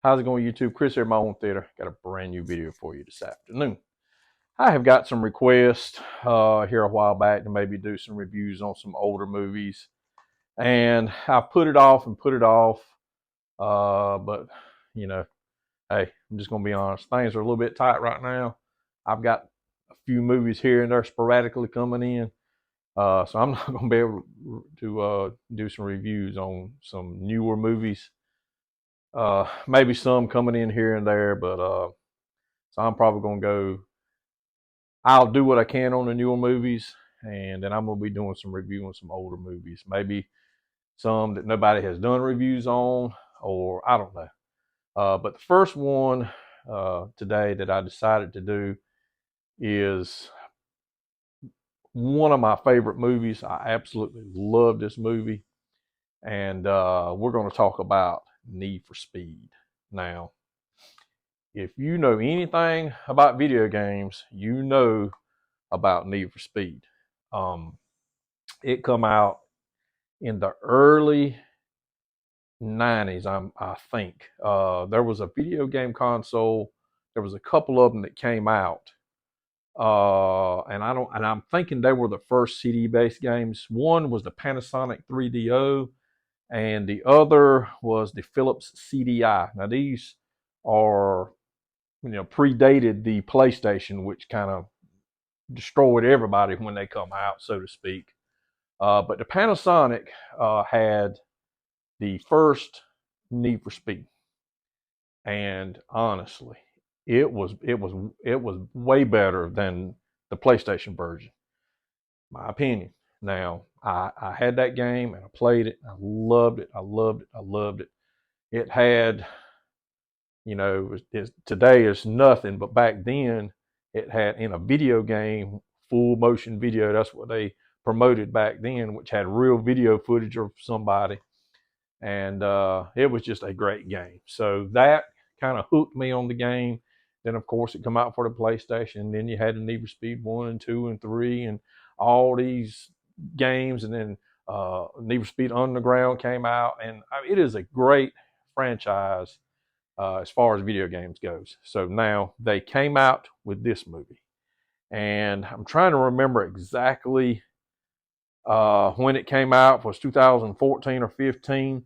How's it going, YouTube? Chris here at my own theater. Got a brand new video for you this afternoon. I have got some requests here a while back to maybe do some reviews on some older movies, and I put it off and put it off. But you know, hey, I'm just gonna be honest. Things are a little bit tight right now. I've got a few movies here and there sporadically coming in, so I'm not gonna be able to do some reviews on some newer movies. Maybe some coming in here and there, but so I'm probably gonna go. I'll do what I can on the newer movies, and then I'm gonna be doing some review on some older movies. Maybe some that nobody has done reviews on, or I don't know. But the first one today that I decided to do is one of my favorite movies. I absolutely love this movie, and we're going to talk about Need for Speed. Now, if you know anything about video games, you know about Need for Speed. It come out in the early 90s, I think. There was a video game console. There was a couple of them that came out. And I'm thinking they were the first CD-based games. One was the Panasonic 3DO, and the other was the Philips CDI. Now these are, predated the PlayStation, which kind of destroyed everybody when they come out, so to speak. But the Panasonic had the first Need for Speed, and honestly, it was way better than the PlayStation version, my opinion. Now, I had that game and I played it. I loved it. I loved it. I loved it. It had, today is nothing, but back then it had, in a video game, full motion video. That's what they promoted back then, which had real video footage of somebody. And it was just a great game. So that kind of hooked me on the game. Then, of course, it come out for the PlayStation. And then you had the Need for Speed 1 and 2 and 3 and all these games. And then Need for Speed Underground came out. And it is a great franchise as far as video games goes. So now they came out with this movie. And I'm trying to remember exactly when it came out. Was 2014 or 15.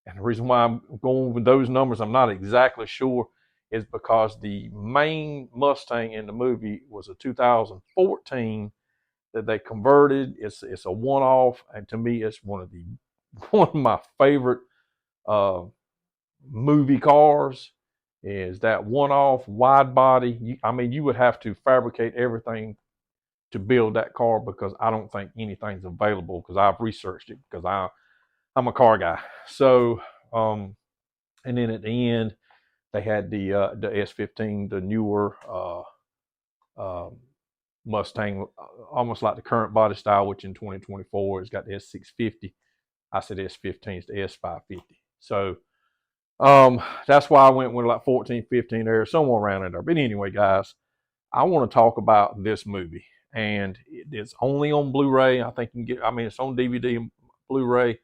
And the reason why I'm going with those numbers, I'm not exactly sure, is because the main Mustang in the movie was a 2014 that they converted. It's a one-off, and to me, it's one of my favorite movie cars. Is that one-off wide body? You would have to fabricate everything to build that car, because I don't think anything's available, because I've researched it, because I'm a car guy. So, and then at the end, they had the S15, the newer Mustang, almost like the current body style, which in 2024 has got the S650. I said S15, it's the S550. So, that's why I went with like 14, 15 there, somewhere around in there. But anyway, guys, I want to talk about this movie, and it's only on Blu-ray. I think you can get. It's on DVD and Blu-ray.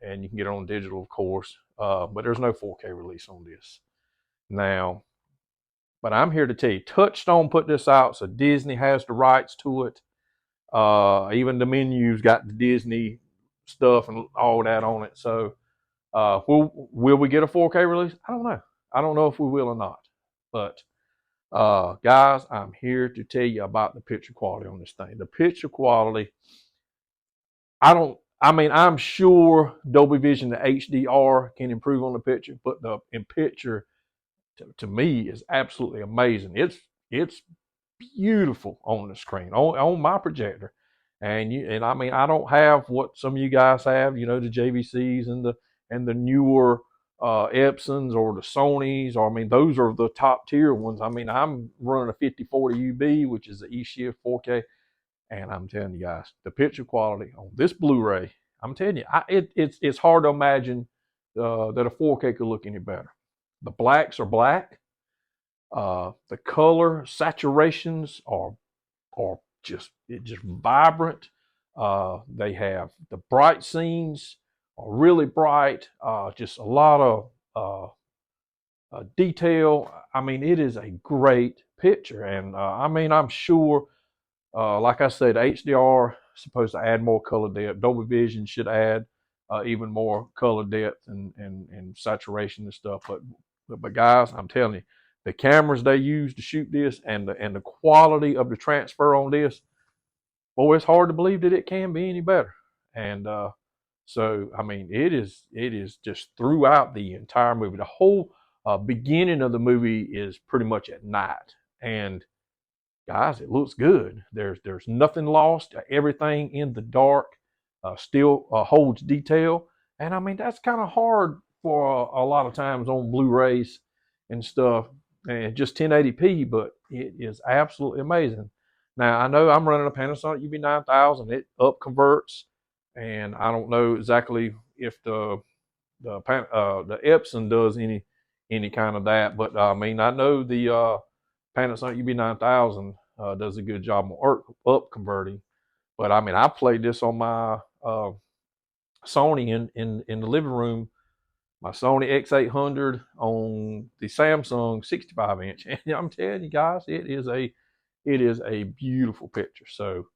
And you can get it on digital, of course, but there's no 4K release on this now. But I'm here to tell you, Touchstone put this out, so Disney has the rights to it. Even the menu's got the Disney stuff and all that on it. So will we get a 4K release? I don't know. I don't know if we will or not. But guys, I'm here to tell you about the picture quality on this thing. The picture quality, I'm sure Dolby Vision, the HDR, can improve on the picture, but the picture to me is absolutely amazing. It's beautiful on the screen, on my projector. And I don't have what some of you guys have, the JVCs and the newer Epsons or the Sonys, or those are the top tier ones. I'm running a 5040 UB, which is the E-Shift 4K. And I'm telling you guys, the picture quality on this Blu-ray, I'm telling you, it's hard to imagine that a 4K could look any better. The blacks are black. The color saturations are just vibrant. They have the bright scenes are really bright. Just a lot of detail. I mean, it is a great picture. And I mean, I'm sure, like I said, HDR is supposed to add more color depth. Dolby Vision should add even more color depth and saturation and stuff. But guys, I'm telling you, the cameras they use to shoot this and the quality of the transfer on this, boy, it's hard to believe that it can be any better. And so, I mean, it is just throughout the entire movie. The whole beginning of the movie is pretty much at night, and guys, it looks good. There's nothing lost. Everything in the dark still holds detail, and I mean that's kind of hard for a lot of times on Blu-rays and stuff, and just 1080p. But it is absolutely amazing. Now I know I'm running a Panasonic UV9000. It up converts, and I don't know exactly if the Epson does any kind of that, but I mean I know the Panasonic UV9000 does a good job on up converting. But I mean, I played this on my Sony in the living room, my Sony X800 on the Samsung 65-inch, and I'm telling you guys, it is a beautiful picture. So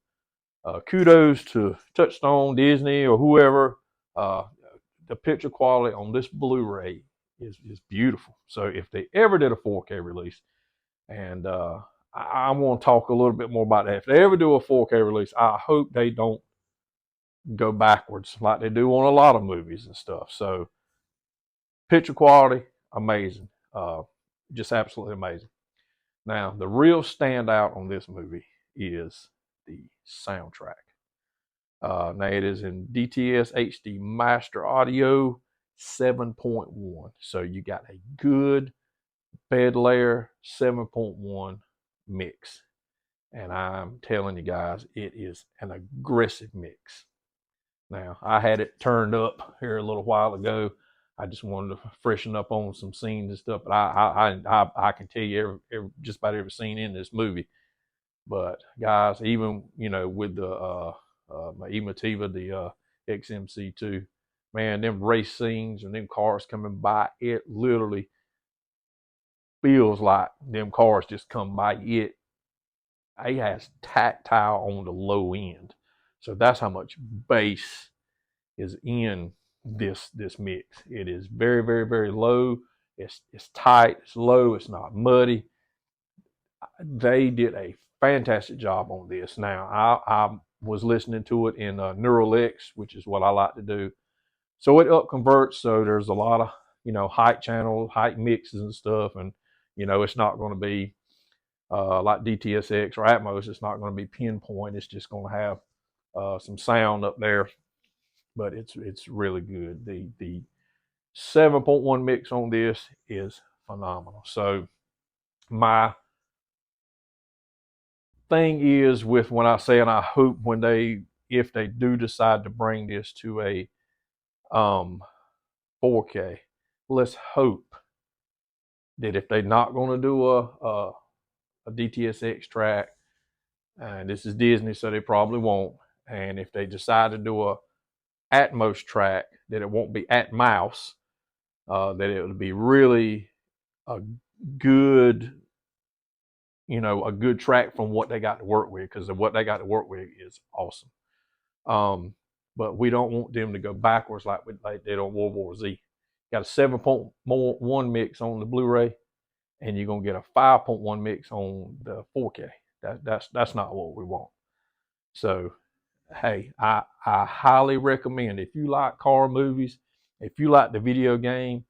kudos to Touchstone, Disney, or whoever. The picture quality on this Blu-ray is beautiful. So if they ever did a 4K release, and I want to talk a little bit more about that. If they ever do a 4K release, I hope they don't go backwards like they do on a lot of movies and stuff. So picture quality, amazing. Just absolutely amazing. Now, the real standout on this movie is the soundtrack. Now, it is in DTS HD Master Audio 7.1. So you got a good bed layer 7.1 mix. And I'm telling you guys, it is an aggressive mix. Now, I had it turned up here a little while ago. I just wanted to freshen up on some scenes and stuff. But I can tell you just about every scene in this movie. But guys, even with the my Emotiva, the XMC-2, man, them race scenes and them cars coming by, it literally feels like them cars just come by. It has tactile on the low end, so that's how much bass is in this mix. It is very, very, very low. It's tight. It's low. It's not muddy. They did a fantastic job on this. Now I was listening to it in Neural X, which is what I like to do. So it up converts. So there's a lot of height channels, height mixes and stuff, and it's not going to be like DTSX or Atmos. It's not going to be pinpoint. It's just going to have some sound up there, but it's really good. The 7.1 mix on this is phenomenal. So my thing is with when I say, and I hope if they do decide to bring this to a 4K, let's hope that if they're not going to do a DTSX track, and this is Disney, so they probably won't. And if they decide to do a Atmos track, that it won't be Atmos, that it will be really a good, a good track from what they got to work with, because what they got to work with is awesome. But we don't want them to go backwards like they did on World War Z. Got a 7.1 mix on the Blu-ray, and you're gonna get a 5.1 mix on the 4K. That's not what we want. So, hey, I highly recommend, if you like car movies, if you like the video game,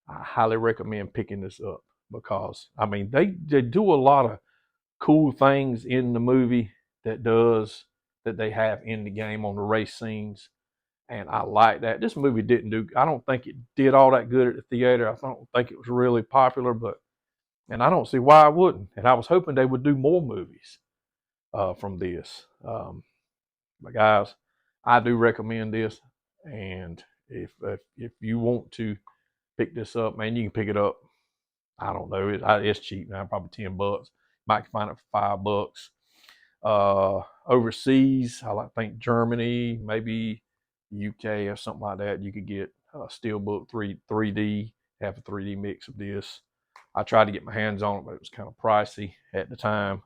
I highly recommend picking this up, because I mean they do a lot of cool things in the movie that they have in the game on the race scenes, and I like that. This movie I don't think it did all that good at the theater. I don't think it was really popular, and I don't see why I wouldn't. And I was hoping they would do more movies from this. But guys, I do recommend this, and if you want to pick this up, man, you can pick it up. I don't know, it's cheap now, probably $10. Might find it for $5. Overseas, I think Germany, maybe UK or something like that, you could get Steelbook 3D, have a 3D mix of this. I tried to get my hands on it, but it was kind of pricey at the time,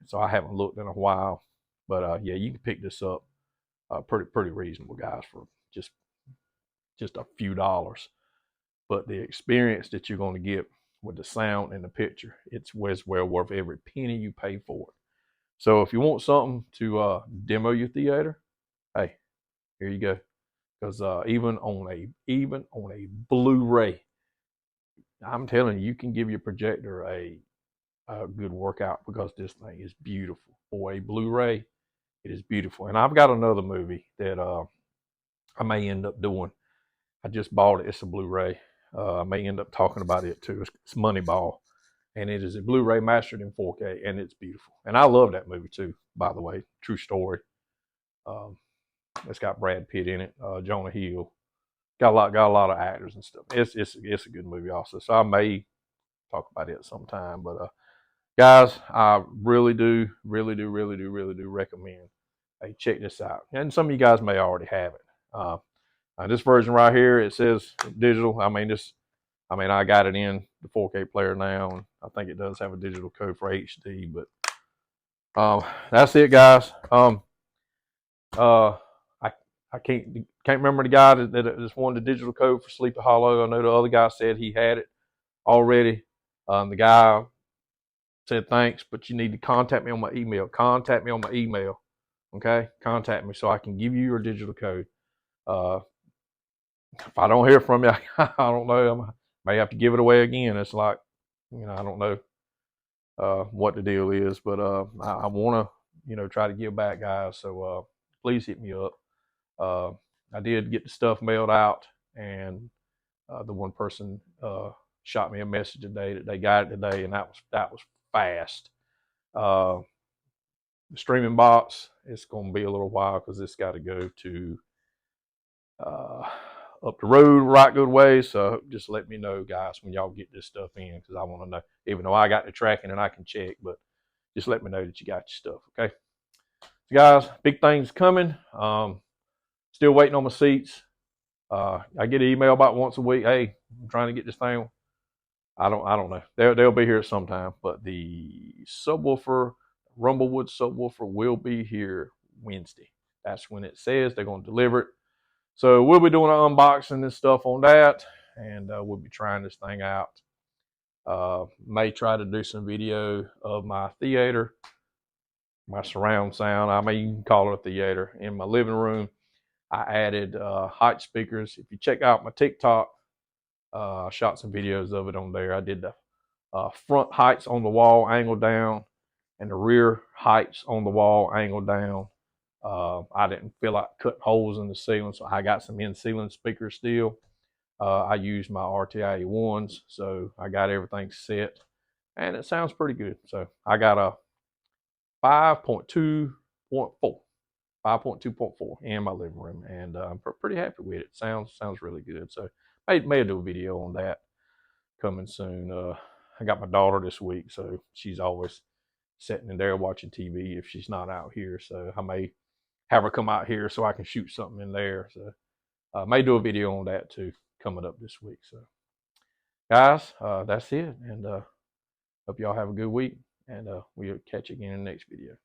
so I haven't looked in a while. But yeah, you can pick this up pretty reasonable, guys, for just a few dollars. But the experience that you're going to get with the sound and the picture, it's well worth every penny you pay for it. So if you want something to demo your theater, hey, here you go. Because even on a Blu-ray, I'm telling you, you can give your projector a good workout, because this thing is beautiful. For a Blu-ray, it is beautiful. And I've got another movie that I may end up doing. I just bought it. It's a Blu-ray. I may end up talking about it too. It's Moneyball. And it is a Blu-ray mastered in 4K, and it's beautiful. And I love that movie too, by the way. True story. It's got Brad Pitt in it, Jonah Hill. Got a lot of actors and stuff. It's a good movie also. So I may talk about it sometime. But guys, I really do recommend. Hey, check this out. And some of you guys may already have it. This version right here, it says digital. I got it in the 4K player now, and I think it does have a digital code for HD. But that's it, guys. I can't remember the guy that just wanted the digital code for Sleepy Hollow. I know the other guy said he had it already. The guy said thanks, but you need to contact me on my email. Contact me on my email, okay? Contact me so I can give you your digital code. If I don't hear from you, I don't know. I may have to give it away again. It's like, I don't know what the deal is, but I want to, try to give back, guys. So please hit me up. I did get the stuff mailed out, and the one person shot me a message today that they got it today, and that was fast. The streaming box, it's going to be a little while because it's got to go to up the road right good way. So just let me know, guys, when y'all get this stuff in, because I want to know. Even though I got the tracking and I can check, but just let me know that you got your stuff, okay? So guys, big things coming. Still waiting on my seats. I get an email about once a week. Hey, I'm trying to get this thing. I don't know. They'll be here sometime. But the subwoofer, Rumblewood subwoofer, will be here Wednesday. That's when it says they're going to deliver it. So we'll be doing an unboxing and stuff on that, and we'll be trying this thing out. May try to do some video of my theater, my surround sound. I may even call it a theater in my living room. I added height speakers. If you check out my TikTok, I shot some videos of it on there. I did the front heights on the wall angled down, and the rear heights on the wall angled down. I didn't feel like cutting holes in the ceiling, so I got some in-ceiling speakers still. I used my RTIA9s, so I got everything set, and it sounds pretty good. So I got a 5.2.4 in my living room, and I'm pretty happy with it. Sounds really good. So I may do a video on that coming soon. I got my daughter this week, so she's always sitting in there watching TV if she's not out here. So I may have her come out here so I can shoot something in there. So I may do a video on that too coming up this week. So guys, that's it, and hope y'all have a good week, and we'll catch you again in the next video.